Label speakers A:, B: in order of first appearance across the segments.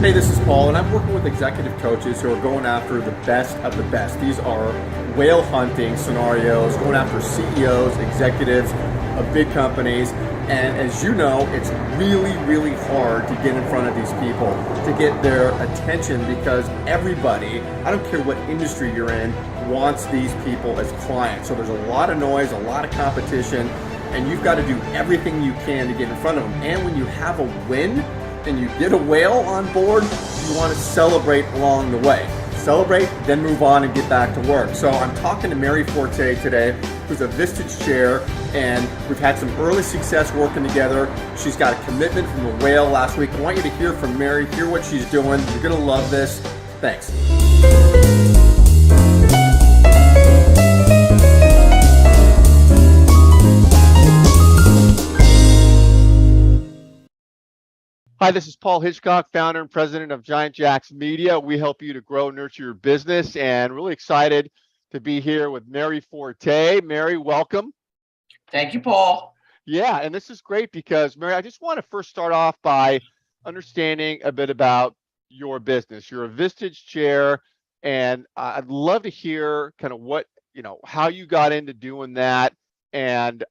A: Hey, this is Paul, and I'm working with executive coaches who are going after the best of the best. These are whale hunting scenarios, going after CEOs, executives of big companies. And as you know, it's really, really hard to get in front of these people, to get their attention, because everybody, I don't care what industry you're in, wants these people as clients. So there's a lot of noise, a lot of competition, and you've got to do everything you can to get in front of them. And when you have a win, and you get a whale on board, you want to celebrate along the way. Celebrate, then move on and get back to work. So I'm talking to Mary Forte today, who's a Vistage Chair, and we've had some early success working together. She's got a commitment from a whale last week. I want you to hear from Mary, hear what she's doing. You're going to love this. Thanks. Hi, this is Paul Hitchcock, founder and president of Giant Jacks Media. We help you to grow, nurture your business, and really excited to be here with Mary Forte. Mary, welcome.
B: Thank you, Paul.
A: Yeah, and this is great because, Mary, I just want to first start off by understanding a bit about your business. You're a Vistage Chair, and I'd love to hear kind of what, how you got into doing that, and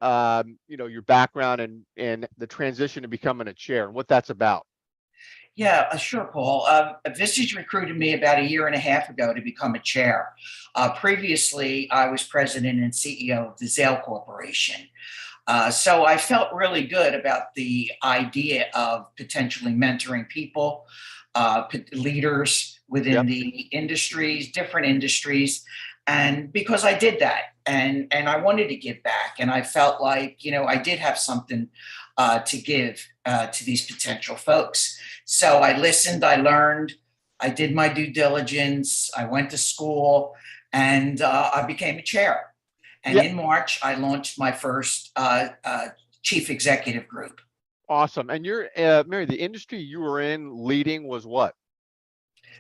A: your background and the transition to becoming a chair and what that's about.
B: Yeah, sure, Paul. Vistage recruited me about a year and a half ago to become a chair. Previously, I was president and CEO of the Zale Corporation. So I felt really good about the idea of potentially mentoring people, leaders within the industries, different industries. And because I did that and I wanted to give back, and I felt like, I did have something to give to these potential folks. So I listened, I learned, I did my due diligence, I went to school, and I became a chair. And in March, I launched my first chief executive group.
A: Awesome. And you're, Mary, the industry you were in leading was what?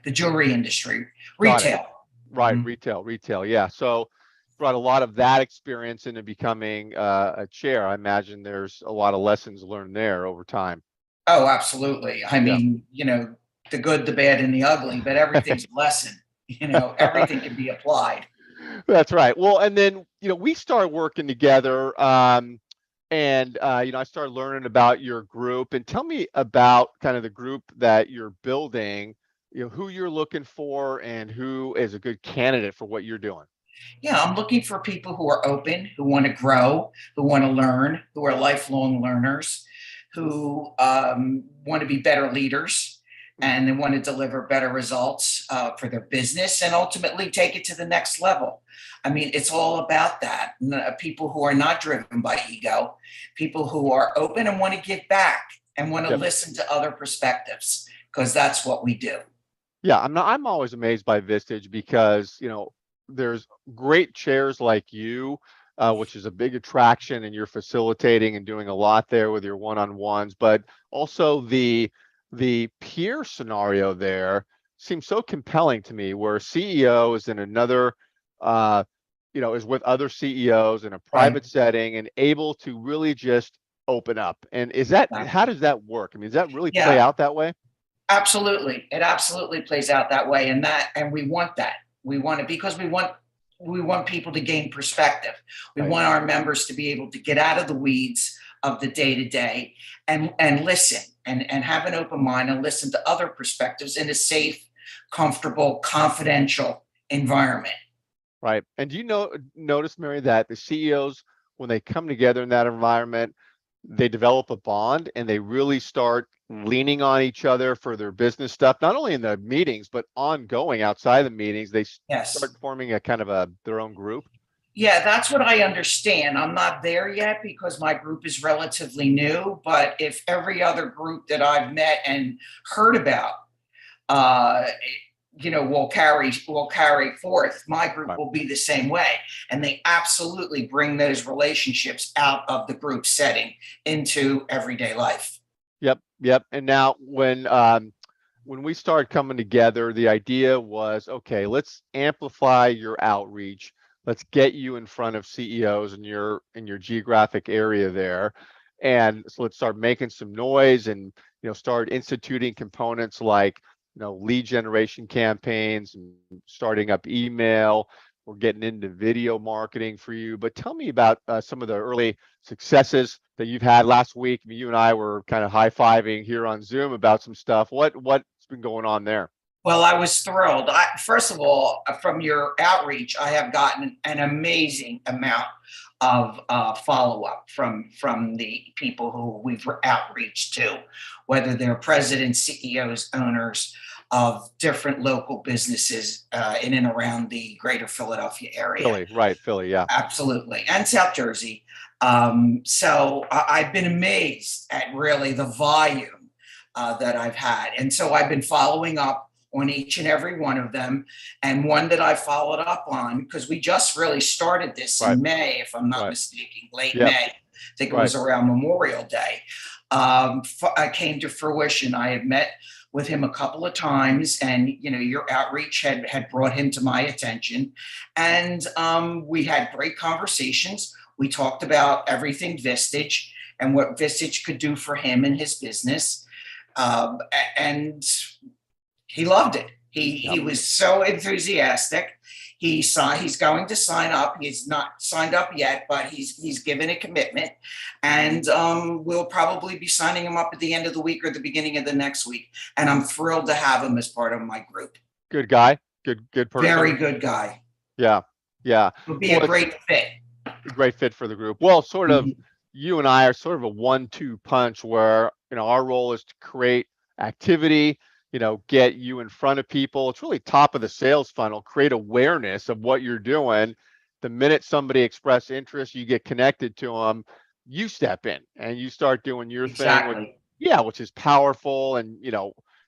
B: The jewelry industry, retail.
A: Right, retail. Yeah. So brought a lot of that experience into becoming a chair. I imagine there's a lot of lessons learned there over time.
B: Oh, absolutely. I mean, the good, the bad, and the ugly, but everything's a lesson. Everything can be applied.
A: That's right. Well, and then, we started working together, and I started learning about your group. And tell me about kind of the group that you're building, who you're looking for and who is a good candidate for what you're doing.
B: Yeah, I'm looking for people who are open, who want to grow, who want to learn, who are lifelong learners, who want to be better leaders, and they want to deliver better results for their business and ultimately take it to the next level. I mean, it's all about that. People who are not driven by ego, people who are open and want to give back and want to listen to other perspectives, because that's what we do.
A: Yeah, I'm always amazed by Vistage because, there's great chairs like you, which is a big attraction, and you're facilitating and doing a lot there with your one-on-ones, but also the peer scenario there seems so compelling to me, where a CEO is in another, is with other CEOs in a private setting and able to really just open up. And how does that work? I mean, does that really play out that way?
B: Absolutely. It absolutely plays out that way. And we want that. We want it because we want people to gain perspective. We want our members to be able to get out of the weeds of the day-to-day and listen and have an open mind and listen to other perspectives in a safe, comfortable, confidential environment.
A: Right. And do you notice, Mary, that the CEOs, when they come together in that environment, they develop a bond and they really start leaning on each other for their business stuff, not only in the meetings, but ongoing outside the meetings. They start forming a kind of their own group.
B: Yeah, that's what I understand. I'm not there yet because my group is relatively new, but if every other group that I've met and heard about, will carry forth, my group will be the same way. And they absolutely bring those relationships out of the group setting into everyday life.
A: Yep. And now when we started coming together, the idea was, okay, let's amplify your outreach. Let's get you in front of CEOs in your geographic area there. And so let's start making some noise and, start instituting components like
C: lead generation campaigns and starting up email. We're getting into video marketing for you. But tell me about some of the early successes that you've had last week. I mean, you and I were kind of high-fiving here on Zoom about some stuff. What's been going on there?
B: Well, I was thrilled. First of all, from your outreach, I have gotten an amazing amount of follow-up from the people who we've outreached to, whether they're presidents, CEOs, owners of different local businesses in and around the greater Philadelphia area.
C: Philly, right, Philly, yeah.
B: Absolutely, and South Jersey. So I've been amazed at really the volume that I've had. And so I've been following up on each and every one of them. And one that I followed up on, because we just really started this in May, if I'm not mistaken, late May. I think it was around Memorial Day. I came to fruition. I had met with him a couple of times, and your outreach had brought him to my attention. And we had great conversations. We talked about everything Vistage and what Vistage could do for him and his business. And he loved it. He was so enthusiastic. He's going to sign up. He's not signed up yet, but he's given a commitment, and we'll probably be signing him up at the end of the week or the beginning of the next week. And I'm thrilled to have him as part of my group.
C: Good guy. Good person.
B: Very good guy.
C: Yeah.
B: Would be a great fit.
C: Great fit for the group. Well, sort of, you and I are sort of a 1-2 punch where, our role is to create activity, get you in front of people. It's really top of the sales funnel, create awareness of what you're doing. The minute somebody expresses interest, you get connected to them, you step in and you start doing your thing. Which is powerful. And,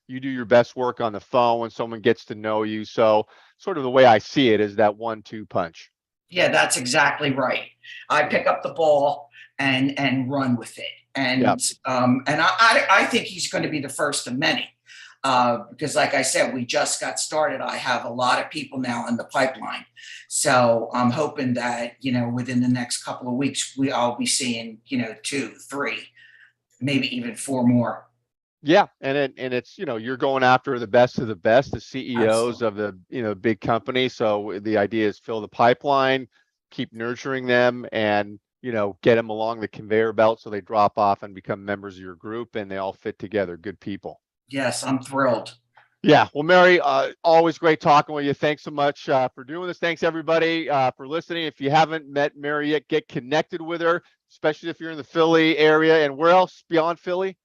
C: you do your best work on the phone when someone gets to know you. So sort of the way I see it is that 1-2 punch.
B: Yeah, that's exactly right. I pick up the ball and run with it. And I think he's going to be the first of many. Because like I said, we just got started. I have a lot of people now in the pipeline. So I'm hoping that, within the next couple of weeks, I'll be seeing, 2, 3, maybe even 4 more.
C: Yeah. And it's, you're going after the best of the best, the CEOs of the, big company. So the idea is fill the pipeline, keep nurturing them, and, get them along the conveyor belt so they drop off and become members of your group and they all fit together. Good people.
B: Yes, I'm thrilled.
C: Yeah. Well, Mary, always great talking with you. Thanks so much for doing this. Thanks, everybody, for listening. If you haven't met Mary yet, get connected with her, especially if you're in the Philly area. And where else beyond Philly?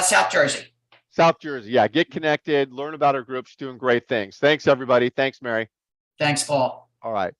B: South Jersey.
C: South Jersey. Yeah. Get connected. Learn about her group. She's doing great things. Thanks, everybody. Thanks, Mary.
B: Thanks, Paul.
C: All right.